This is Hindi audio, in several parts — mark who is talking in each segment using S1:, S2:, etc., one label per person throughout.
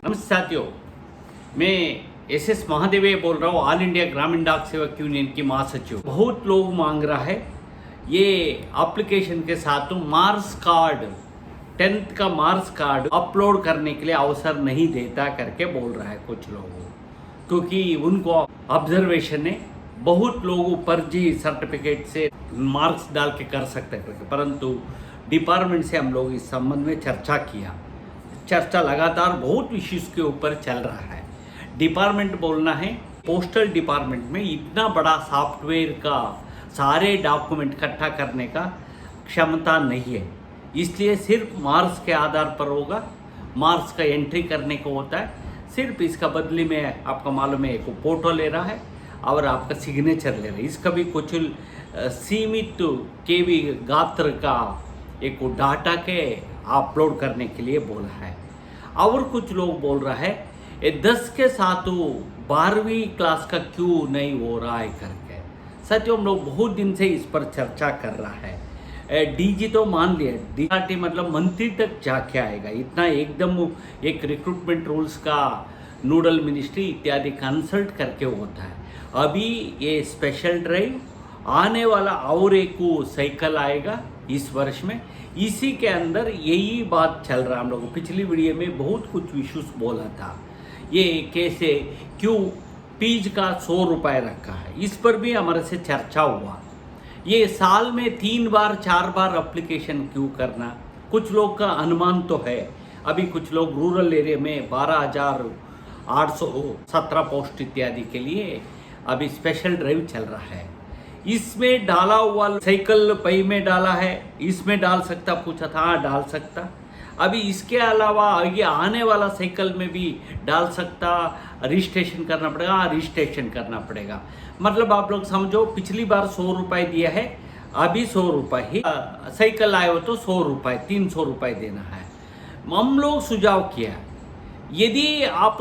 S1: नमस्ते साथियों, मैं एस महादेव बोल रहा हूँ। ऑल इंडिया ग्रामीण डाक सेवक यूनियन की महासचिव। बहुत लोग मांग रहा है ये एप्लीकेशन के साथ मार्क्स कार्ड, 10th का मार्क्स कार्ड अपलोड करने के लिए अवसर नहीं देता करके बोल रहा है कुछ लोगों, क्योंकि उनको ऑब्जर्वेशन है बहुत लोग फर्जी सर्टिफिकेट से मार्क्स डाल के कर सकते हैं, परंतु डिपार्टमेंट से हम लोग इस संबंध में चर्चा किया। चर्चा लगातार बहुत इश्यूज के ऊपर चल रहा है। डिपार्टमेंट बोलना है पोस्टल डिपार्टमेंट में इतना बड़ा सॉफ्टवेयर का सारे डॉक्यूमेंट इकट्ठा करने का क्षमता नहीं है, इसलिए सिर्फ मार्क्स के आधार पर होगा। मार्क्स का एंट्री करने को होता है, सिर्फ इसका बदले में आपका मालूम है एक फोटो ले रहा है और आपका सिग्नेचर ले रहा है। इसका भी कुछ सीमित के भी गात्र का एक डाटा के अपलोड करने के लिए बोला है। और कुछ लोग बोल रहा है ये 10 के साथ 12वीं क्लास का क्यों नहीं हो रहा है करके। सच हम लोग बहुत दिन से इस पर चर्चा कर रहा है। डीजी तो मान लिया, डीआरटी मतलब मंत्री तक जाके आएगा, इतना एकदम एक रिक्रूटमेंट रूल्स का नोडल मिनिस्ट्री इत्यादि कंसल्ट करके होता है। अभी ये स्पेशल ड्राइव आने वाला और एक साइकिल आएगा इस वर्ष में, इसी के अंदर यही बात चल रहा है। हम लोग पिछली वीडियो में बहुत कुछ इश्यूज बोला था, ये कैसे क्यों फीस का 100 रुपये रखा है, इस पर भी हमारे से चर्चा हुआ। ये साल में 3 बार 4 बार एप्लीकेशन क्यों करना, कुछ लोग का अनुमान तो है। अभी कुछ लोग रूरल एरिया में 12,817 पोस्ट इत्यादि के लिए अभी स्पेशल ड्राइव चल रहा है। इसमें डाला हुआ साइकिल पई में डाला है, इसमें डाल सकता, पूछा था, हाँ डाल सकता। अभी इसके अलावा ये आने वाला साइकिल में भी डाल सकता, रजिस्ट्रेशन करना पड़ेगा, हाँ रजिस्ट्रेशन करना पड़ेगा। मतलब आप लोग समझो पिछली बार 100 रुपये दिया है, अभी 100 रुपये ही साइकिल आए हो तो 100 रुपये 300 रुपये देना है। हम लोग सुझाव किया यदि आप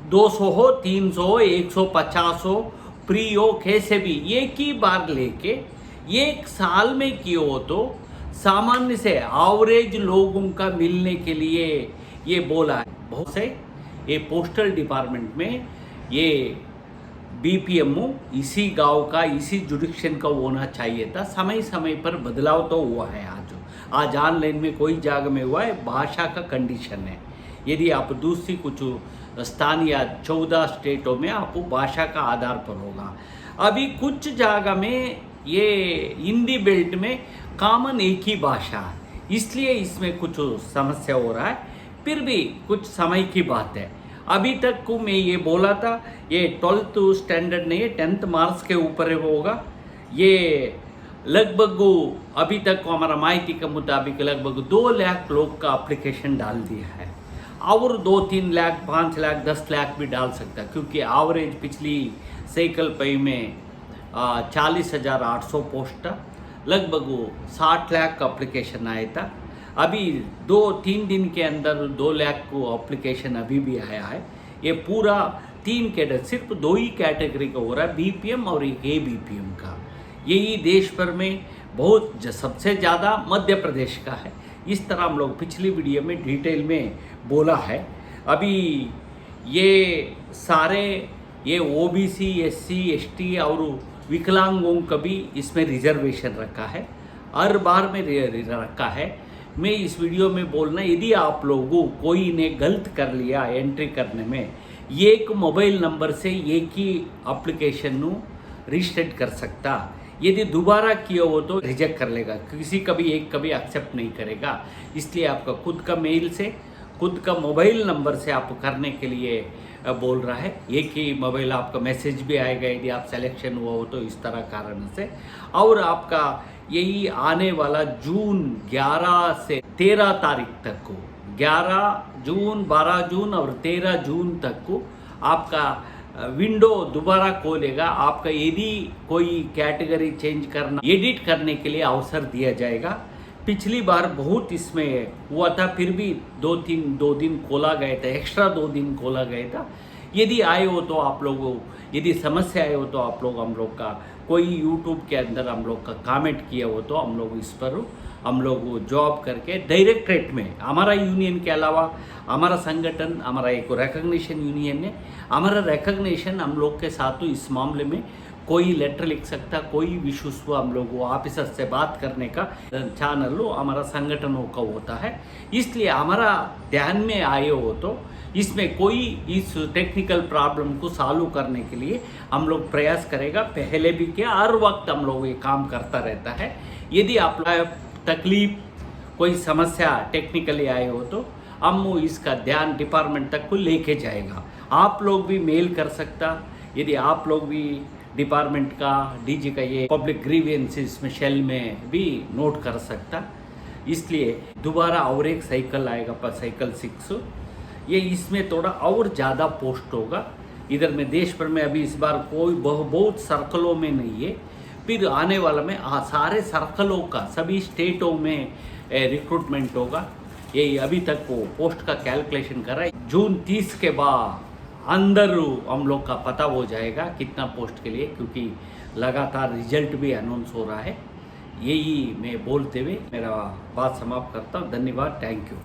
S1: 200 हो, 300 हो, 150 हो, फ्री हो, कैसे भी एक ही बार लेके एक साल में किए हो तो सामान्य से एवरेज लोगों का मिलने के लिए ये बोला है। बहुत से ये पोस्टल डिपार्टमेंट में ये बीपीएमओ इसी गांव का, इसी जुडिक्शन का होना चाहिए था। समय समय पर बदलाव तो हुआ है। आज ऑनलाइन में कोई जगह में हुआ है, भाषा का कंडीशन है। यदि आप दूसरी कुछ स्थानीय 14 स्टेटों में आपको भाषा का आधार पर होगा। अभी कुछ जगह में ये हिंदी बेल्ट में कॉमन एक ही भाषा है, इसलिए इसमें कुछ समस्या हो रहा है। फिर भी कुछ समय की बात है। अभी तक को मैं ये बोला था ये 12th स्टैंडर्ड नहीं है, 10th मार्क्स के ऊपर होगा। ये लगभग अभी तक को हमारा माहिती के मुताबिक लगभग 2 लाख लोग का एप्लीकेशन डाल दिया है, और 2-3 लाख 5 लाख 10 लाख भी डाल सकता है, क्योंकि एवरेज पिछली साइकिल पई में 40,800 पोस्ट था, लगभग 60 लाख का एप्लीकेशन आया था। अभी 2-3 दिन के अंदर 2 लाख को एप्लीकेशन अभी भी आया है। ये पूरा 3 कैटेगरी, सिर्फ 2 ही कैटेगरी का हो रहा है, बीपीएम और एक एबीपीएम का। यही देश भर में बहुत सबसे ज़्यादा मध्य प्रदेश का है। इस तरह हम लोग पिछली वीडियो में डिटेल में बोला है। अभी ये सारे ये ओबीसी, एससी, एसटी और विकलांगों का भी इसमें रिजर्वेशन रखा है, हर बार में रखा है। मैं इस वीडियो में बोलना, यदि आप लोगों कोई ने गलत कर लिया एंट्री करने में, एक मोबाइल नंबर से एक ही एप्लीकेशन रजिस्टर्ड कर सकता। यदि दोबारा किया हो तो रिजेक्ट कर लेगा, किसी का भी एक कभी एक्सेप्ट नहीं करेगा। इसलिए आपका खुद का मेल से, खुद का मोबाइल नंबर से आप करने के लिए बोल रहा है। एक ही मोबाइल आपका मैसेज भी आएगा यदि आप सिलेक्शन हुआ हो तो, इस तरह कारण से। और आपका यही आने वाला जून 11 से 13 तारीख तक को, 11 जून, 12 जून और 13 जून तक को आपका विंडो दोबारा खोलेगा। आपका यदि कोई कैटेगरी चेंज करना, एडिट करने के लिए अवसर दिया जाएगा। पिछली बार बहुत इसमें हुआ था, फिर भी 2 दिन खोला गया था, एक्स्ट्रा 2 दिन खोला गया था। यदि आए हो तो आप लोगों, यदि समस्या आए हो तो आप लोग हम लोग का कोई यूट्यूब के अंदर हम लोग का कमेंट किया हो तो हम लोग इस पर हम लोग वो जॉब करके डायरेक्टरेट में हमारा यूनियन के अलावा हमारा संगठन, हमारा एक रिकग्निशन यूनियन है, हमारा रिकग्निशन हम लोग के साथ इस मामले में कोई लेटर लिख सकता, कोई विश्वास हुआ हम लोग ऑफिसर से बात करने का चैनल हमारा संगठनों का होता है। इसलिए हमारा ध्यान में आए हो तो इसमें कोई इस टेक्निकल प्रॉब्लम को सॉल्व करने के लिए हम लोग प्रयास करेगा। पहले भी क्या, हर वक्त हम लोग ये काम करता रहता है। यदि आप तकलीफ कोई समस्या टेक्निकली आए हो तो हम इसका ध्यान डिपार्टमेंट तक को लेके जाएगा। आप लोग भी मेल कर सकता, यदि आप लोग भी डिपार्टमेंट का डीजी का ये पब्लिक ग्रीवेंसेस में शेल में भी नोट कर सकता। इसलिए दोबारा और एक साइकिल आएगा पर साइकिल 6, ये इसमें थोड़ा और ज़्यादा पोस्ट होगा। इधर में देश भर में अभी इस बार कोई बहुत सर्कलों में नहीं है, फिर आने वाला में सारे सर्कलों का सभी स्टेटों में रिक्रूटमेंट होगा। ये अभी तक वो पोस्ट का कैलकुलेशन कर रहा है। जून 30 के बाद अंदर हम लोग का पता हो जाएगा कितना पोस्ट के लिए, क्योंकि लगातार रिजल्ट भी अनाउंस हो रहा है। यही मैं बोलते हुए मेरा बात समाप्त करता हूँ। धन्यवाद, थैंक यू।